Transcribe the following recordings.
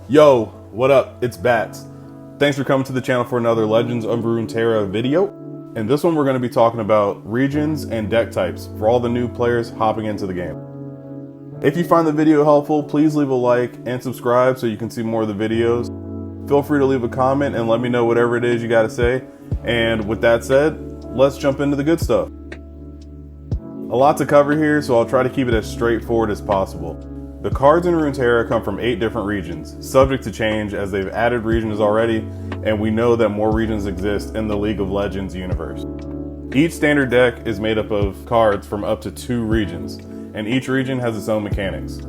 Yo, what up? It's Bats. Thanks for coming to the channel for another Legends of Runeterra video. In this one, we're going to be talking about regions and deck types for all the new players hopping into the game. If you find the video helpful, please leave a like and subscribe so you can see more of the videos. Feel free to leave a comment and let me know whatever it is you got to say. And with that said, let's jump into the good stuff. A lot to cover here, so I'll try to keep it as straightforward as possible. The cards in Runeterra come from 8 different regions, subject to change as they've added regions already, and we know that more regions exist in the League of Legends universe. Each standard deck is made up of cards from up to 2 regions, and each region has its own mechanics.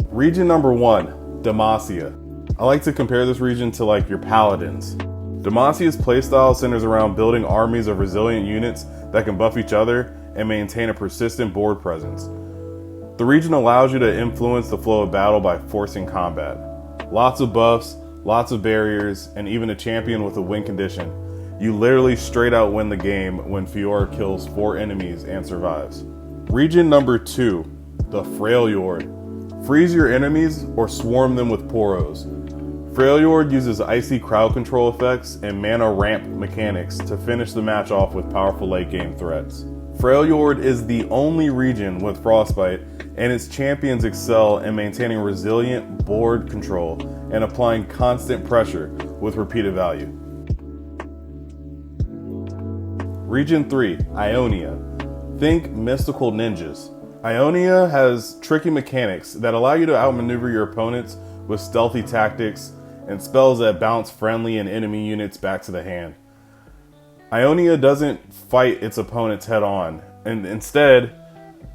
Region number 1, Demacia. I like to compare this region to like your paladins. Demacia's playstyle centers around building armies of resilient units that can buff each other and maintain a persistent board presence. The region allows you to influence the flow of battle by forcing combat. Lots of buffs, lots of barriers, and even a champion with a win condition. You literally straight out win the game when Fiora kills 4 enemies and survives. Region number 2, the Freljord. Freeze your enemies or swarm them with Poros. Freljord uses icy crowd control effects and mana ramp mechanics to finish the match off with powerful late game threats. Freljord is the only region with Frostbite, and its champions excel in maintaining resilient board control and applying constant pressure with repeated value. Region 3, Ionia. Think mystical ninjas. Ionia has tricky mechanics that allow you to outmaneuver your opponents with stealthy tactics and spells that bounce friendly and enemy units back to the hand. Ionia doesn't fight its opponents head on, and instead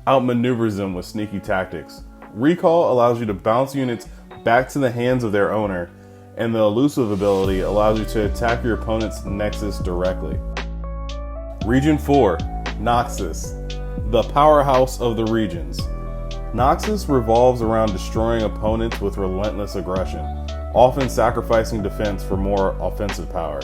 outmaneuvers them with sneaky tactics. Recall allows you to bounce units back to the hands of their owner, and the elusive ability allows you to attack your opponent's nexus directly. Region 4, Noxus, the powerhouse of the regions. Noxus revolves around destroying opponents with relentless aggression, often sacrificing defense for more offensive power.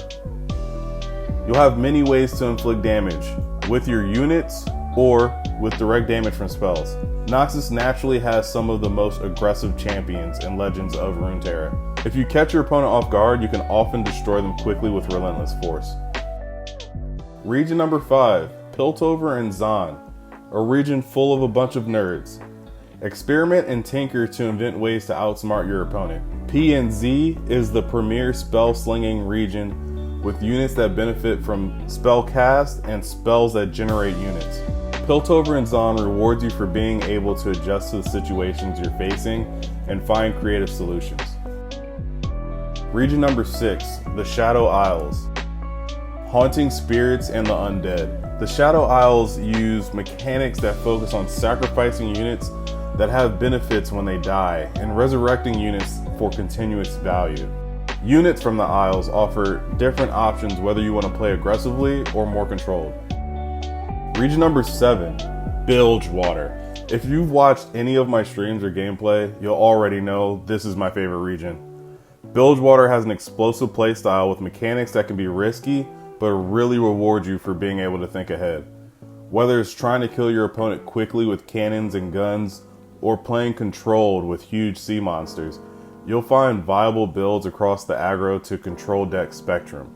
You'll have many ways to inflict damage, with your units or with direct damage from spells. Noxus naturally has some of the most aggressive champions in Legends of Runeterra. If you catch your opponent off guard, you can often destroy them quickly with relentless force. Region number 5, Piltover and Zaan, a region full of a bunch of nerds. Experiment and tinker to invent ways to outsmart your opponent. P and Z is the premier spell slinging region with units that benefit from spell cast and spells that generate units. Piltover and Zaan rewards you for being able to adjust to the situations you're facing and find creative solutions. Region number 6, the Shadow Isles. Haunting spirits and the undead. The Shadow Isles use mechanics that focus on sacrificing units that have benefits when they die and resurrecting units for continuous value. Units from the Isles offer different options whether you want to play aggressively or more controlled. Region number 7, Bilgewater. If you've watched any of my streams or gameplay, you'll already know this is my favorite region. Bilgewater has an explosive playstyle with mechanics that can be risky, but really reward you for being able to think ahead. Whether it's trying to kill your opponent quickly with cannons and guns, or playing controlled with huge sea monsters, you'll find viable builds across the aggro to control deck spectrum.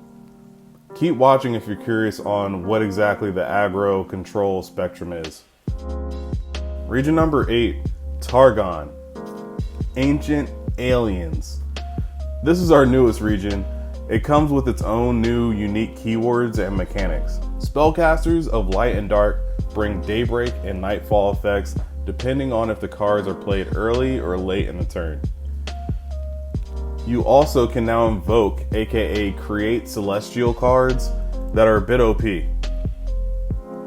Keep watching if you're curious on what exactly the aggro control spectrum is. Region number 8, Targon. Ancient Aliens. This is our newest region. It comes with its own new unique keywords and mechanics. Spellcasters of Light and Dark bring Daybreak and Nightfall effects depending on if the cards are played early or late in the turn. You also can now invoke, aka create celestial cards that are a bit OP.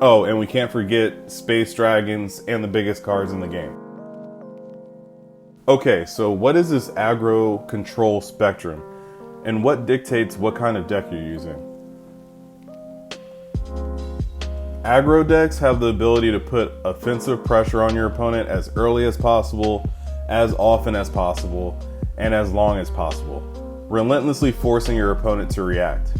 Oh, and we can't forget Space Dragons and the biggest cards in the game. Okay, so what is this aggro control spectrum? And what dictates what kind of deck you're using? Aggro decks have the ability to put offensive pressure on your opponent as early as possible, as often as possible, and as long as possible, relentlessly forcing your opponent to react.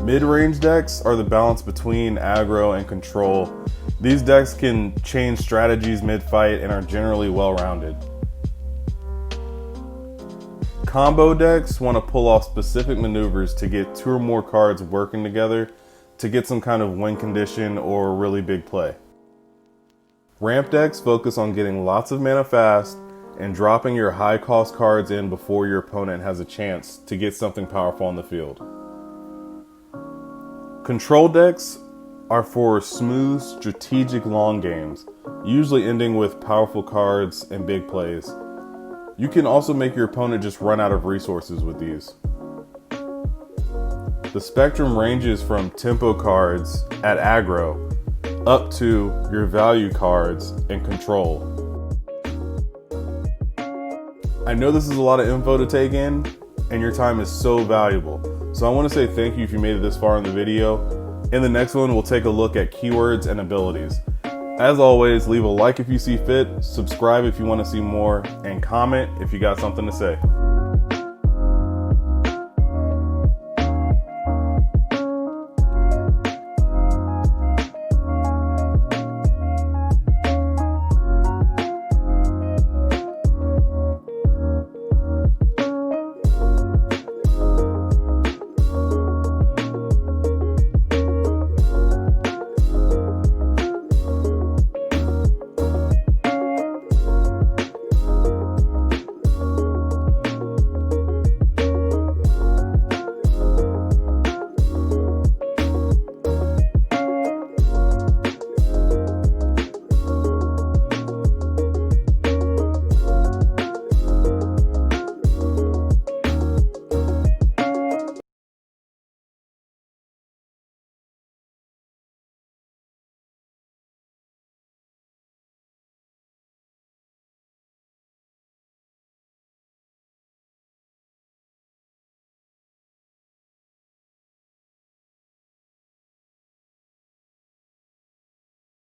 Mid-range decks are the balance between aggro and control. These decks can change strategies mid-fight and are generally well-rounded. Combo decks want to pull off specific maneuvers to get 2 or more cards working together to get some kind of win condition or a really big play. Ramp decks focus on getting lots of mana fast and dropping your high cost cards in before your opponent has a chance to get something powerful on the field. Control decks are for smooth, strategic long games, usually ending with powerful cards and big plays. You can also make your opponent just run out of resources with these. The spectrum ranges from tempo cards at aggro up to your value cards in control. I know this is a lot of info to take in, and your time is so valuable. So I want to say thank you if you made it this far in the video. In the next one, we'll take a look at keywords and abilities. As always, leave a like if you see fit, subscribe if you want to see more, and comment if you got something to say.